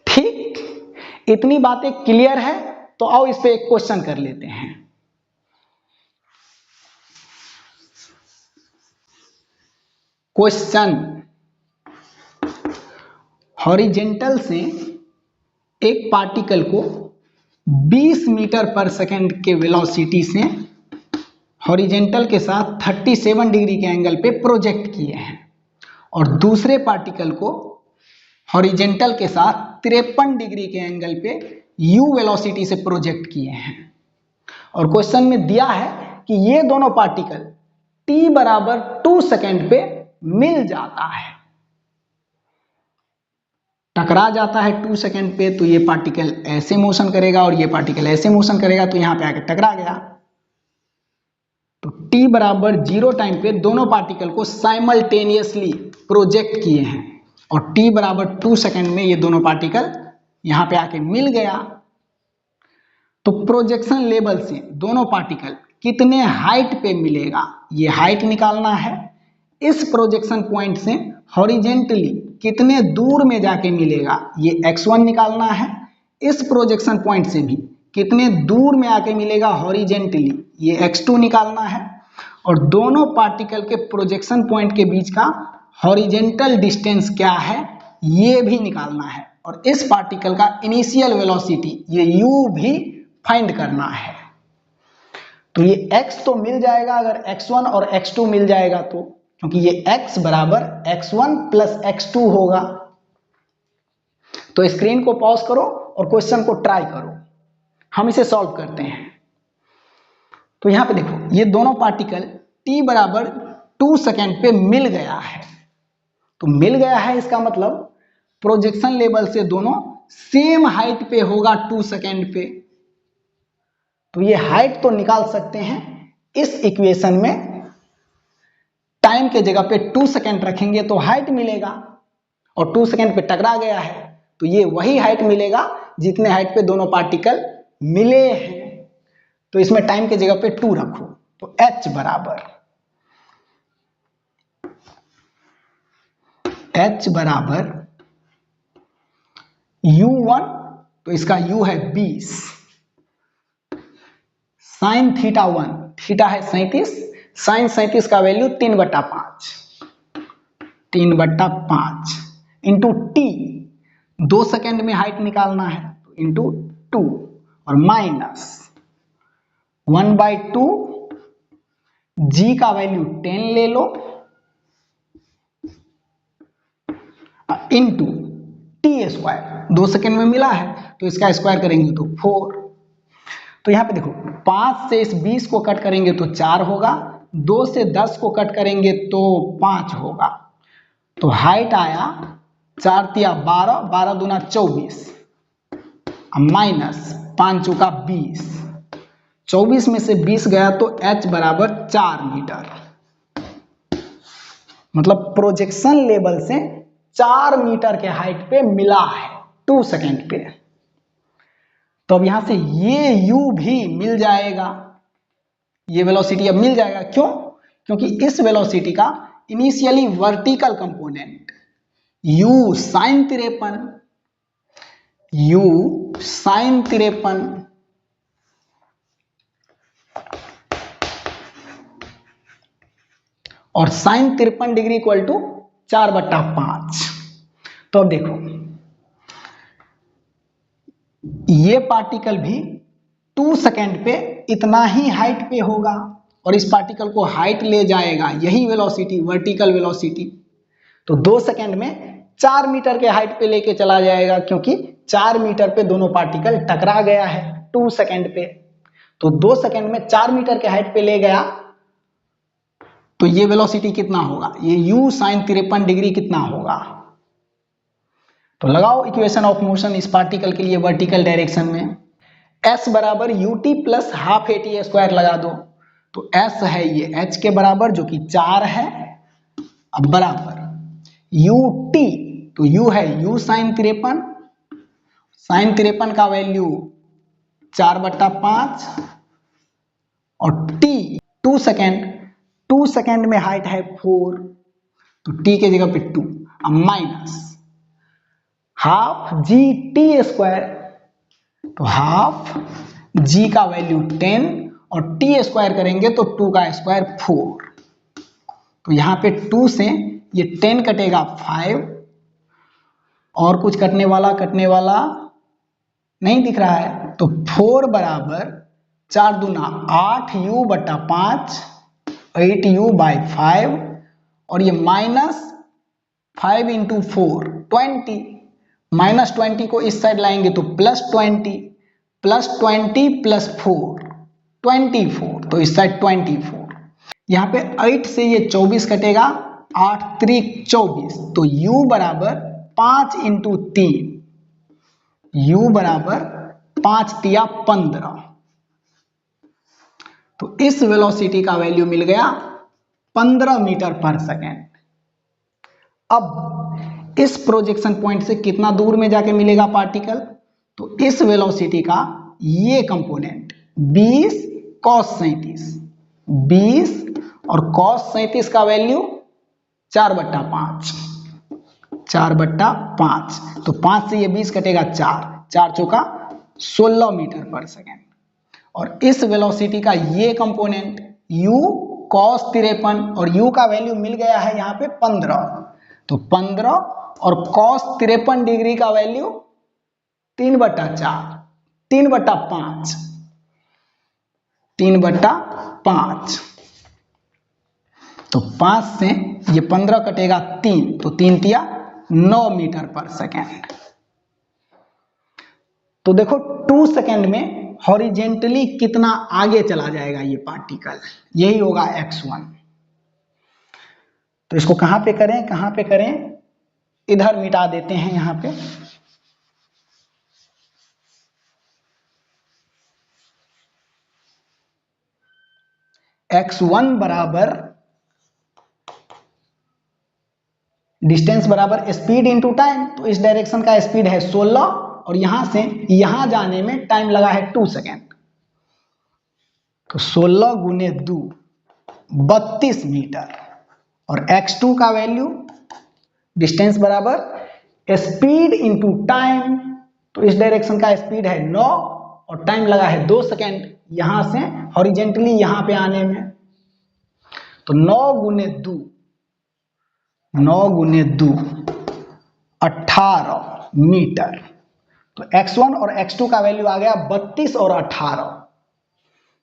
ठीक, इतनी बातें क्लियर है, तो आओ इस पे एक क्वेश्चन कर लेते हैं। क्वेश्चन, हॉरिजेंटल से एक पार्टिकल को 20 मीटर पर सेकंड के वेलोसिटी से हॉरिजेंटल के साथ 37 डिग्री के एंगल पे प्रोजेक्ट किए हैं, और दूसरे पार्टिकल को हॉरिजेंटल के साथ 53 डिग्री के एंगल पे u वेलोसिटी से प्रोजेक्ट किए हैं, और क्वेश्चन में दिया है कि ये दोनों पार्टिकल t बराबर 2 सेकंड पे मिल जाता है, टकरा जाता है 2 सेकंड पे, तो ये पार्टिकल ऐसे मोशन करेगा और ये पार्टिकल ऐसे मोशन करेगा, तो यहां पे आके टकरा गया। तो t बराबर 0 टाइम पे दोनों पार्टिकल को साइमल्टेनियसली प्रोजेक्ट किए हैं, और t बराबर 2 सेकंड में ये दोनों पार्टिकल यहां पे आके मिल गया। तो प्रोजेक्शन लेवल से दोनों पार्टिकल कितने हाइट पे मिलेगा ये हाइट निकालना है। इस प्रोजेक्शन पॉइंट से हॉरिजेंटली कितने दूर में जाके मिलेगा ये x1 निकालना है। इस प्रोजेक्शन पॉइंट से भी कितने दूर में आके मिलेगा हॉरिजेंटली ये x2 निकालना है, और दोनों पार्टिकल के प्रोजेक्शन पॉइंट के बीच का हॉरिजेंटल डिस्टेंस क्या है ये भी निकालना है, और इस पार्टिकल का इनिशियल वेलोसिटी ये u भी फाइंड करना है। तो ये x तो मिल जाएगा अगर x1 और x2 मिल जाएगा तो, क्योंकि ये x बराबर x1 प्लस x2 होगा। तो स्क्रीन को पॉज करो और क्वेश्चन को ट्राई करो, हम इसे सॉल्व करते हैं। तो यहां पे देखो ये दोनों पार्टिकल t बराबर 2 सेकंड पे मिल गया है, तो मिल गया है इसका मतलब प्रोजेक्शन लेवल से दोनों सेम हाइट पे होगा 2 सेकंड पे। तो ये हाइट तो निकाल सकते हैं इस इक्वेशन में, टाइम के जगह पे 2 सेकंड रखेंगे तो हाइट मिलेगा, और 2 सेकंड पे टकरा गया है तो ये वही हाइट मिलेगा जितने हाइट पे दोनों पार्टिकल मिले हैं। तो इसमें टाइम के जगह पे 2 रखो, तो h बराबर u1, तो इसका u है 20, साइन थीटा 1, थीटा है 37, साइन 37 का वैल्यू 3/5 इंटू टी, 2 सेकंड में हाइट निकालना है तो इंटू 2, और माइनस 1/2, जी का वैल्यू 10 ले लो, इंटू टी स्क्वायर, 2 सेकेंड में मिला है तो इसका स्क्वायर करेंगे तो 4। तो यहाँ पे देखो 5 से इस 20 को कट करेंगे तो 4 होगा, 2 से 10 को कट करेंगे तो 5 होगा। तो हाइट आया 4 तिया 12, 12 दूना 24, माइनस 5 चौका 20, 24 में से 20 गया तो h बराबर 4 मीटर। मतलब प्रोजेक्शन लेवल से 4 मीटर के हाइट पे मिला है 2 सेकेंड पे। तो अब यहां से ये u भी मिल जाएगा, ये वेलोसिटी अब मिल जाएगा। क्यों? क्योंकि इस वेलोसिटी का initially vertical component u sine 53, u sine 53 और साइन 53 डिग्री इक्वल टू 4/5। तो अब देखो ये पार्टिकल भी 2 सेकेंड पे इतना ही हाइट पे होगा और इस पार्टिकल को हाइट ले जाएगा यही वेलोसिटी, वर्टिकल वेलोसिटी। तो 2 सेकेंड में 4 मीटर के हाइट पे लेके चला जाएगा, क्योंकि 4 मीटर पे दोनों पार्टिकल टकरा गया है 2 सेकेंड पे। तो 2 सेकेंड में 4 मीटर के हाइट पे ले गया तो ये वेलोसिटी कितना होगा, ये u साइन 53 डिग्री कितना होगा। तो लगाओ इक्वेशन ऑफ मोशन इस पार्टिकल के लिए वर्टिकल डायरेक्शन में, s बराबर ut plus half at square लगा दो। तो s है ये h के बराबर जो कि 4 है, अब बराबर ut, तो u है u साइन 53, साइन 53 का वैल्यू 4/5 और t 2 सेकेंड, 2 सेकेंड में हाइट है 4 तो t के जगह पे 2, अब minus half g T square, तो हाफ जी का वैल्यू 10 और टी स्क्वायर करेंगे तो 2 का स्क्वायर 4। तो यहाँ पे 2 से ये 10 कटेगा 5 और कुछ कटने वाला नहीं दिख रहा है। तो 4 बराबर 4 दूना 8u/5, 8u/5 और ये माइनस 5 इंटू 4 20, माइनस 20 को इस साइड लाएंगे तो प्लस 20, प्लस 20 प्लस 4 24, तो इस साइड 24। यहाँ पे 8 से ये 24 कटेगा, 8 त्रिक 24, तो u बराबर 5 इंटू 3, u बराबर 5 तिया 15। तो इस वेलोसिटी का वैल्यू मिल गया 15 मीटर पर सेकेंड। अब इस प्रोजेक्शन पॉइंट से कितना दूर में जाके मिलेगा पार्टिकल, तो इस वेलोसिटी का ये कंपोनेंट 20 cos 37, 20 और cos 37 का वैल्यू 4/5, 4/5। तो 5 से ये 20 कटेगा 4, 4 चौका 16 मीटर पर सेकेंड। और इस वेलोसिटी का ये कंपोनेंट u cos 53 और u का वैल्यू मिल गया है यहाँ पे 15, तो 15 और cos 53 डिग्री का वैल्यू 3/4, 3/5, 3/5। तो 5 से ये 15 कटेगा 3, तो 3 तिया 9 मीटर पर सेकेंड। तो देखो 2 सेकेंड में हॉरिजेंटली कितना आगे चला जाएगा ये पार्टिकल, यही होगा x1। तो इसको कहां पे करें, इधर मिटा देते हैं यहां पे। x1 बराबर डिस्टेंस बराबर स्पीड इंटू टाइम, तो इस डायरेक्शन का स्पीड है 16 और यहां से यहां जाने में टाइम लगा है 2 सेकेंड। तो 16 गुने 2 32 मीटर और x2 का वैल्यू डिस्टेंस बराबर स्पीड इंटू टाइम, तो इस डायरेक्शन का स्पीड है 9 और टाइम लगा है 2 सेकेंड यहां से हॉरिजेंटली यहां पे आने में। तो 9 गुने 2 18 मीटर। तो x1 और x2 का वैल्यू आ गया 32 और 18,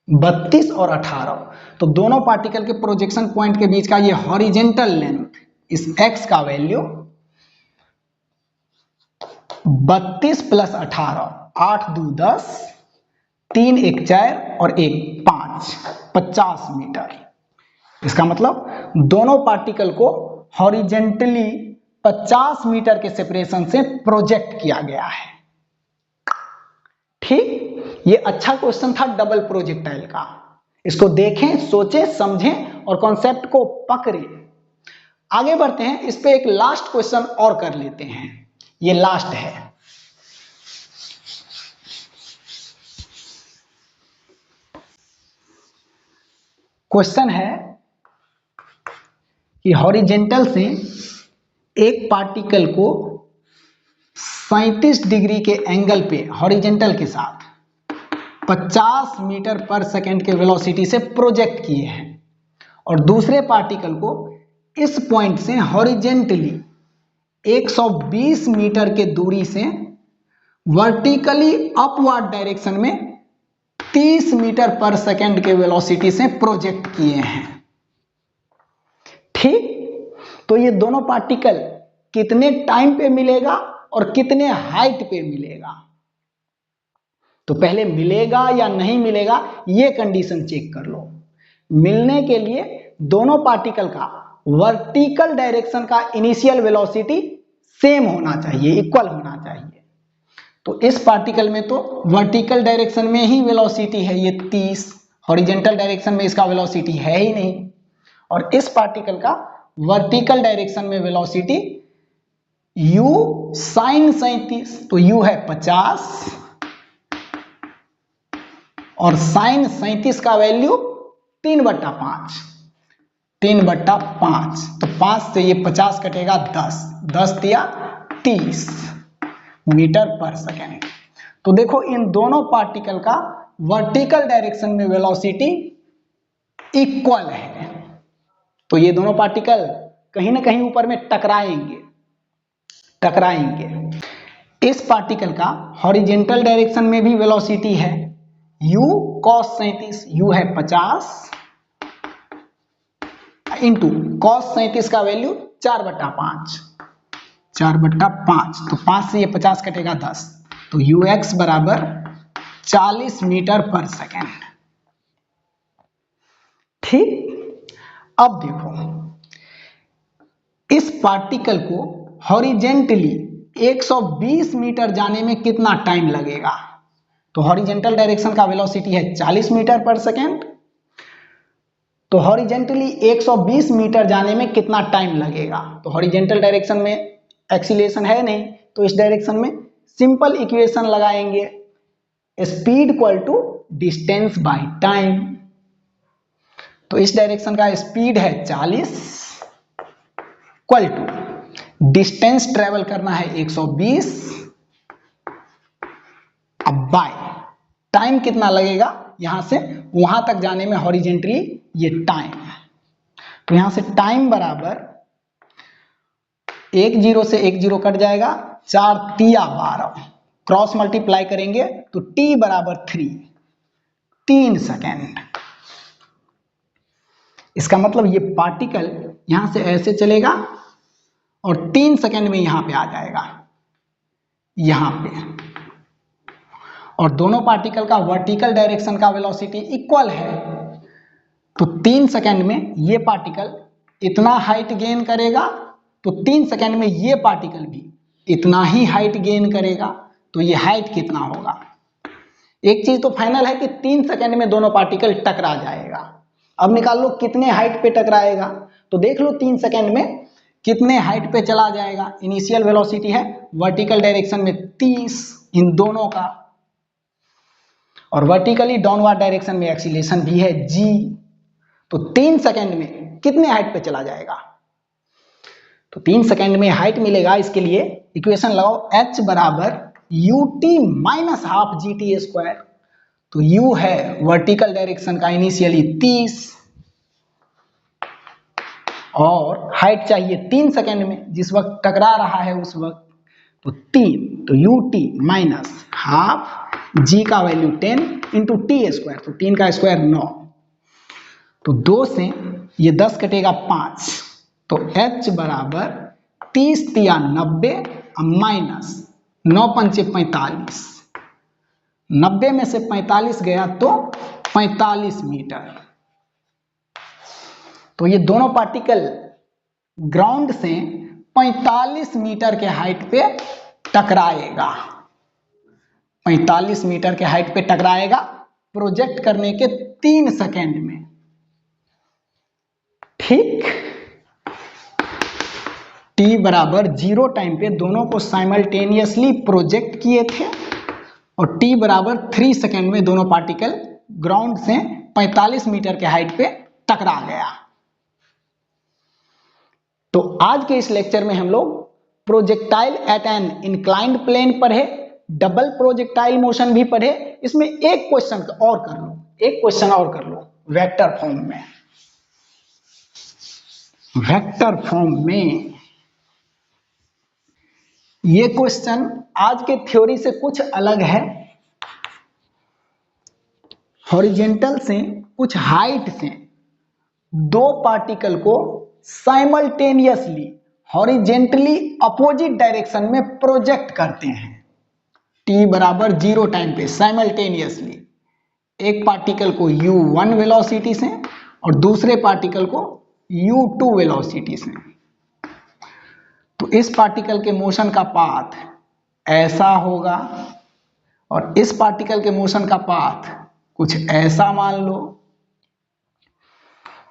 32 और 18। तो दोनों पार्टिकल के प्रोजेक्शन पॉइंट के बीच का ये हॉरिजेंटल लेंथ, इस x का वैल्यू 32 प्लस 18, 8 2 10, 3 1 4 और 1 5, 50 मीटर। इसका मतलब दोनों पार्टिकल को हॉरिजेंटली 50 मीटर के सेपरेशन से प्रोजेक्ट किया गया है। ठीक, ये अच्छा क्वेश्चन था डबल प्रोजेक्टाइल का। इसको देखें, सोचें, समझें और कॉन्सेप्ट को पकड़ें। आगे बढ़ते हैं, इस पे एक लास्ट क्वेश्चन और कर लेते हैं। ये लास्ट है। क्वेश्चन है कि हॉरिजेंटल से एक पार्टिकल को 37 डिग्री के एंगल पे हॉरिजेंटल के साथ 50 मीटर पर सेकेंड के वेलोसिटी से प्रोजेक्ट किए हैं और दूसरे पार्टिकल को इस पॉइंट से हॉरिजेंटली 120 मीटर के दूरी से वर्टिकली अपवर्ड डायरेक्शन में 30 मीटर पर सेकेंड के वेलोसिटी से प्रोजेक्ट किए हैं। ठीक, तो ये दोनों पार्टिकल कितने टाइम पे मिलेगा और कितने हाइट पे मिलेगा? तो पहले मिलेगा या नहीं मिलेगा ये कंडीशन चेक कर लो। मिलने के लिए दोनों पार्टिकल का वर्टिकल डायरेक्शन का इनिशियल वेलोसिटी सेम होना चाहिए, इक्वल होना चाहिए। तो इस पार्टिकल में तो वर्टिकल डायरेक्शन में ही वेलोसिटी है ये 30, हॉरिजेंटल डायरेक्शन में इसका वेलोसिटी है ही नहीं। और इस पार्टिकल का वर्टिकल डायरेक्शन में वेलोसिटी u sin 37, तो u है 50 और sin 37 का वैल्यू 3/5, 3/5, तो 5 से ये 50 कटेगा 10, 10 दिया 30 मीटर पर सेकेंड। तो देखो इन दोनों पार्टिकल का वर्टिकल डायरेक्शन में वेलोसिटी इक्वल है। तो ये दोनों पार्टिकल कहीं ना कहीं ऊपर में टकराएंगे। इस पार्टिकल का हॉरिजेंटल डायरेक्शन में भी वेलोसिटी है u cos 37, u है 50 इंटू cos 37 का वैल्यू 4/5, 4/5, तो 5 से ये 50 कटेगा 10, तो ux बराबर 40 मीटर पर सेकेंड। ठीक, अब देखो इस पार्टिकल को हॉरिजेंटली 120 मीटर जाने में कितना टाइम लगेगा? तो हॉरिजेंटल डायरेक्शन का वेलोसिटी है 40 मीटर पर सेकेंड, तो हॉरिजेंटली 120 मीटर जाने में कितना टाइम लगेगा? तो हॉरिजेंटल डायरेक्शन में एक्सीलरेशन है नहीं, तो इस डायरेक्शन में सिंपल इक्वेशन लगाएंगे, speed equal to distance by time. तो इस डायरेक्शन का स्पीड है 40 इक्वल टू डिस्टेंस ट्रेवल करना है 120, अब बाय टाइम कितना लगेगा यहां से वहां तक जाने में हॉरिजेंटली ये टाइम। तो यहां से टाइम बराबर 1 0 से 1 0 कट जाएगा, 4 तिया 12, क्रॉस मल्टीप्लाई करेंगे तो t बराबर 3 सेकेंड। इसका मतलब ये पार्टिकल यहां से ऐसे चलेगा और 3 सेकेंड में यहां पे आ जाएगा, यहां पे। और दोनों पार्टिकल का वर्टिकल डायरेक्शन का वेलोसिटी इक्वल है, तो 3 सेकेंड में ये पार्टिकल इतना हाइट गेन करेगा, तो 3 सेकेंड में ये पार्टिकल भी इतना ही हाइट गेन करेगा। तो ये हाइट कितना होगा? एक चीज तो फाइनल है कि 3 सेकेंड में दोनों पार्टिकल टकरा जाएगा। अब निकाल लो कितने हाइट पे टकराएगा, तो देख लो 3 सेकेंड में कितने हाइट पे चला जाएगा। इनिशियल वेलोसिटी है वर्टिकल डायरेक्शन में 30 इन दोनों का, और वर्टिकली डाउनवर्ड डायरेक्शन में एक्सीलरेशन भी है g। तो 3 सेकेंड में कितने हाइट पे चला जाएगा? तो 3 सेकेंड में हाइट मिलेगा, इसके लिए इक्वेशन लगाओ, h बराबर ut minus half gt square. तो u है वर्टिकल डायरेक्शन का इनिशियली 30 और हाइट चाहिए 3 सेकेंड में जिस वक्त टकरा रहा है उस वक्त, तो 3, तो ut माइनस हाफ g का वैल्यू 10 इंटू टी स्क्वायर, तो 3 का स्क्वायर 9, तो 2 से ये 10 कटेगा 5, तो h बराबर 30 तिया 90 माइनस 9 पंचे 45, 90 में से 45 गया तो 45 मीटर। तो ये दोनों पार्टिकल ग्राउंड से 45 मीटर के हाइट पे टकराएगा, 45 मीटर के हाइट पे टकराएगा प्रोजेक्ट करने के 3 सेकेंड में। ठीक, t बराबर 0 टाइम पे दोनों को साइमल्टेनियसली प्रोजेक्ट किए थे और t बराबर 3 सेकेंड में दोनों पार्टिकल ग्राउंड से 45 मीटर के हाइट पे टकरा गया। तो आज के इस लेक्चर में हम लोग projectile at an inclined plane पढ़े, डबल प्रोजेक्टाइल मोशन भी पढ़े। इसमें एक क्वेश्चन और कर लो, एक क्वेश्चन और कर लो वेक्टर फॉर्म में। वेक्टर फॉर्म में ये क्वेश्चन आज के थ्योरी से कुछ अलग है। हॉरिजेंटल से कुछ हाइट से दो पार्टिकल को साइमल्टेनियसली हॉरिजेंटली अपोजिट डायरेक्शन में प्रोजेक्ट करते हैं। t बराबर 0 टाइम पे साइमल्टेनियसली एक पार्टिकल को u1 वेलोसिटी से और दूसरे पार्टिकल को u2 वेलोसिटी से। तो इस पार्टिकल के मोशन का पाथ ऐसा होगा और इस पार्टिकल के मोशन का पाथ कुछ ऐसा मान लो।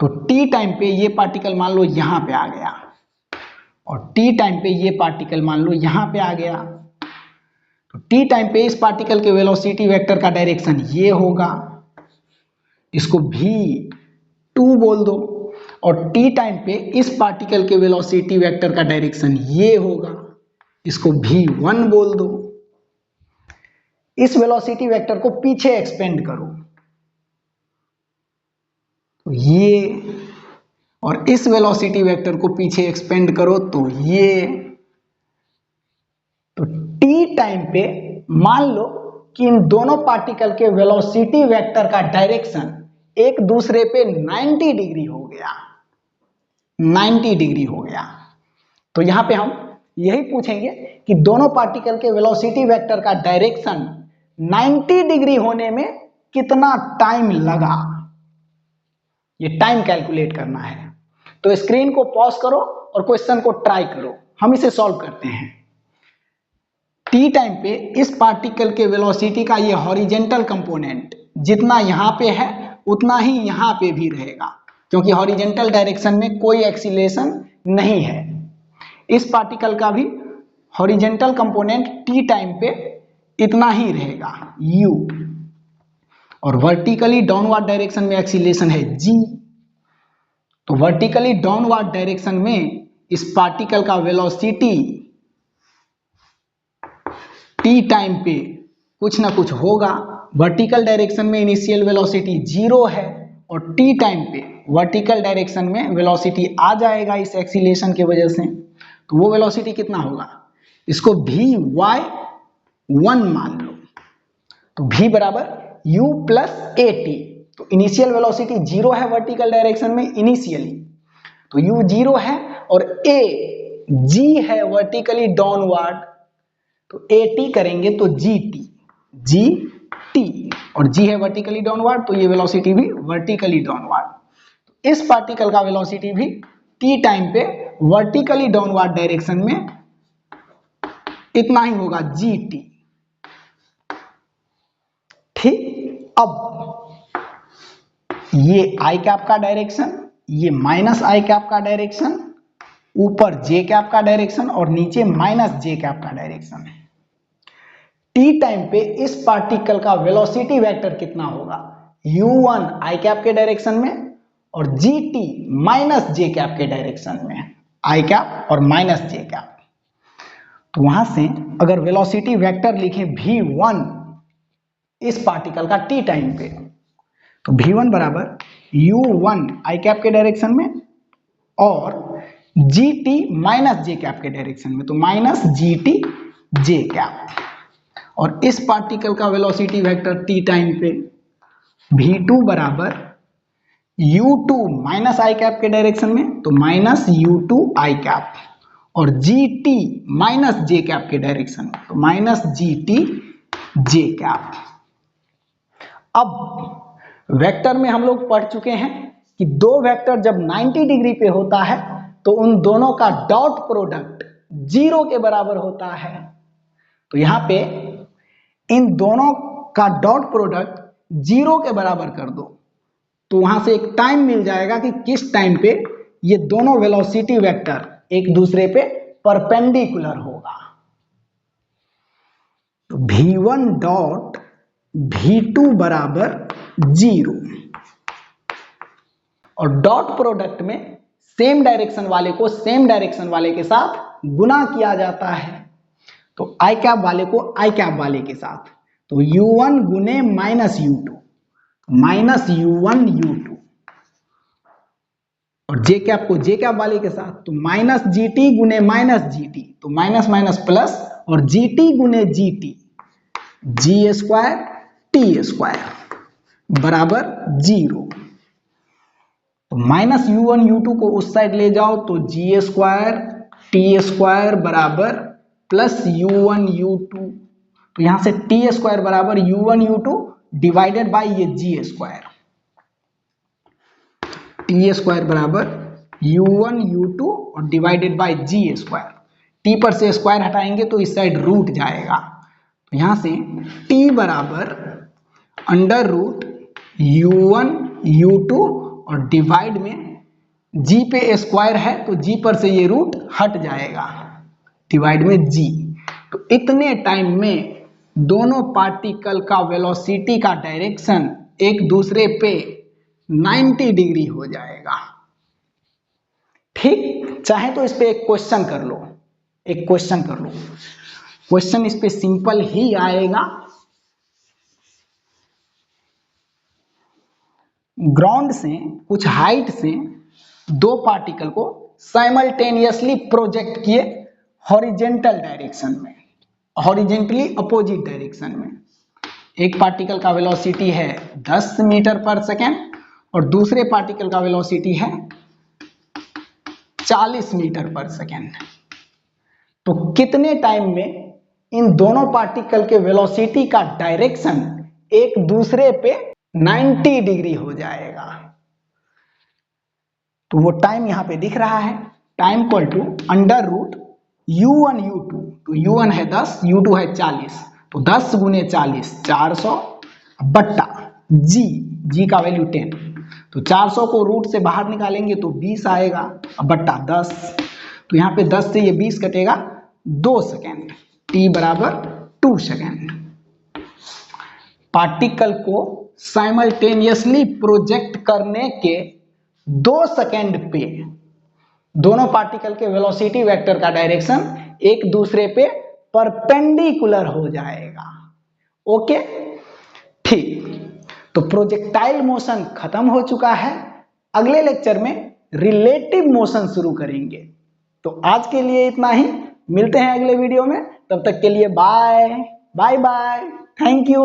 तो t टाइम पे ये पार्टिकल मान लो यहां पे आ गया और t टाइम पे ये पार्टिकल मान लो यहां पे आ गया। तो t टाइम पे इस पार्टिकल के वेलोसिटी वेक्टर का डायरेक्शन ये होगा, इसको v2 बोल दो, और t टाइम पे इस पार्टिकल के वेलोसिटी वेक्टर का डायरेक्शन ये होगा, इसको v1 बोल दो। इस वेलोसिटी वेक्टर को पीछे एक्सपेंड करो तो ये, और इस वेलोसिटी वेक्टर को पीछे एक्सपेंड करो तो ये। तो t टाइम पे मान लो कि इन दोनों पार्टिकल के वेलोसिटी वेक्टर का डायरेक्शन एक दूसरे पे 90 डिग्री हो गया, 90 डिग्री हो गया। तो यहां पे हम यही पूछेंगे कि दोनों पार्टिकल के वेलोसिटी वेक्टर का डायरेक्शन 90 डिग्री होने में कितना टाइम लगा, ये टाइम कैलकुलेट करना है। तो स्क्रीन को पॉज करो और क्वेश्चन को ट्राई करो, हम इसे सॉल्व करते हैं। t टाइम पे इस पार्टिकल के वेलोसिटी का ये हॉरिजेंटल कंपोनेंट जितना यहां पे है उतना ही यहां पे भी रहेगा, क्योंकि हॉरिजेंटल डायरेक्शन में कोई एक्सीलरेशन नहीं है। इस पार्टिकल का भी हॉरिजेंटल कंपोनेंट t टाइम पे इतना ही रहेगा u, और वर्टिकली डाउनवर्ड डायरेक्शन में एक्सीलरेशन है g। तो वर्टिकली डाउनवर्ड डायरेक्शन में इस पार्टिकल का वेलोसिटी t टाइम पे कुछ ना कुछ होगा। वर्टिकल डायरेक्शन में इनिशियल वेलोसिटी 0 है और t टाइम पे वर्टिकल डायरेक्शन में वेलोसिटी आ जाएगा इस एक्सीलरेशन की वजह से। तो वो वेलोसिटी कितना होगा, इसको vy1 मान लो। तो v बराबर u प्लस at। तो इनिशियल वेलोसिटी 0 है वर्टिकल डायरेक्शन में इनिशियली, तो u 0 है और a g है वर्टिकली डाउनवर्ड, तो at करेंगे तो gt, और g है वर्टिकली डाउनवर्ड, तो ये वेलोसिटी भी वर्टिकली डाउनवर्ड। इस पार्टिकल का वेलोसिटी भी t टाइम पे वर्टिकली डाउनवर्ड डायरेक्शन में इतना ही होगा gt। ठीक, अब ये i कैप का डायरेक्शन, ये माइनस i कैप का डायरेक्शन, ऊपर j कैप का डायरेक्शन और नीचे माइनस j कैप का डायरेक्शन है। t टाइम पे इस पार्टिकल का वेलोसिटी वेक्टर कितना होगा, u1 i कैप के डायरेक्शन में और gt माइनस j कैप के डायरेक्शन में, i कैप और माइनस j कैप। तो वहां से अगर वेलोसिटी वेक्टर लिखें v1 इस पार्टिकल का t टाइम पे, तो v1 बराबर u1 i कैप के डायरेक्शन में और gt माइनस j कैप के डायरेक्शन में, तो माइनस gt j कैप। और इस पार्टिकल का वेलोसिटी वेक्टर t टाइम पे v2 बराबर u2 माइनस i कैप के डायरेक्शन में, तो माइनस u2 i कैप। और जी टी माइनस जे कैप के डायरेक्शन में, तो माइनस जी टी जे कैप। अब वेक्टर में हम लोग पढ़ चुके हैं कि दो वेक्टर जब 90 डिग्री पे होता है तो उन दोनों का डॉट प्रोडक्ट 0 के बराबर होता है। तो यहां पे इन दोनों का डॉट प्रोडक्ट 0 के बराबर कर दो, तो वहां से एक टाइम मिल जाएगा कि किस टाइम पे ये दोनों वेलोसिटी वेक्टर एक दूसरे पे परपेंडिकुलर होगा। तो v1 डॉट v2 बराबर 0, और डॉट प्रोडक्ट में सेम डायरेक्शन वाले को सेम डायरेक्शन वाले के साथ गुना किया जाता है। तो आई कैप वाले को आई कैप वाले के साथ, तो u1 गुने minus u2, minus u1 u2, और जे कैप को जे कैप वाले के साथ, तो माइनस जी टी गुने माइनस जी टी, तो माइनस माइनस प्लस, और जी टी गुने जी टी, जी स्क्वायर टी स्क्वायर बराबर 0। तो माइनस u1 u2 को उस साइड ले जाओ तो जी स्क्वायर टी स्क्वायर बराबर प्लस u1 u2, तो यहां से टी स्क्वायर बराबर u1 u2 डिवाइडेड बाय ये जी स्क्वायर, टी स्क्वायर बराबर u1 u2 और divided by g square. T पर से स्क्वायर हटाएंगे तो इस साइड रूट जाएगा, तो यहां से t बराबर अंडर रूट u1 u2 और डिवाइड में g पे स्क्वायर है तो g पर से ये रूट हट जाएगा, डिवाइड में g। तो इतने टाइम में दोनों पार्टिकल का वेलोसिटी का डायरेक्शन एक दूसरे पे 90 डिग्री हो जाएगा। ठीक, चाहे तो इस पे एक क्वेश्चन कर लो, एक क्वेश्चन कर लो। क्वेश्चन इस पे सिंपल ही आएगा। ग्राउंड से कुछ हाइट से दो पार्टिकल को साइमल्टेनियसली प्रोजेक्ट किए हॉरिजेंटल डायरेक्शन में, हॉरिजेंटली अपोजिट डायरेक्शन में। एक पार्टिकल का वेलोसिटी है 10 मीटर पर सेकेंड और दूसरे पार्टिकल का वेलोसिटी है 40 मीटर पर सेकेंड। तो कितने टाइम में इन दोनों पार्टिकल के वेलोसिटी का डायरेक्शन एक दूसरे पे 90 डिग्री हो जाएगा? तो वो टाइम यहां पे दिख रहा है, time equal to under root u1 u2, तो u1 है 10 u2 है 40, तो 10 गुने 40 400 बट्टा g का वैल्यू 10, तो 400 को रूट से बाहर निकालेंगे तो 20 आएगा बट्टा 10, तो यहाँ पे 10 से ये 20 कटेगा 2 सेकेंड, t बराबर 2 सेकेंड। पार्टिकल को साइमल्टेनियसली प्रोजेक्ट करने के 2 सेकेंड पे दोनों पार्टिकल के वेलोसिटी वेक्टर का डायरेक्शन एक दूसरे पे परपेंडिकुलर हो जाएगा। ओके, ठीक। तो प्रोजेक्टाइल मोशन खत्म हो चुका है, अगले लेक्चर में रिलेटिव मोशन शुरू करेंगे। तो आज के लिए इतना ही, मिलते हैं अगले वीडियो में, तब तक के लिए bye bye bye, thank you.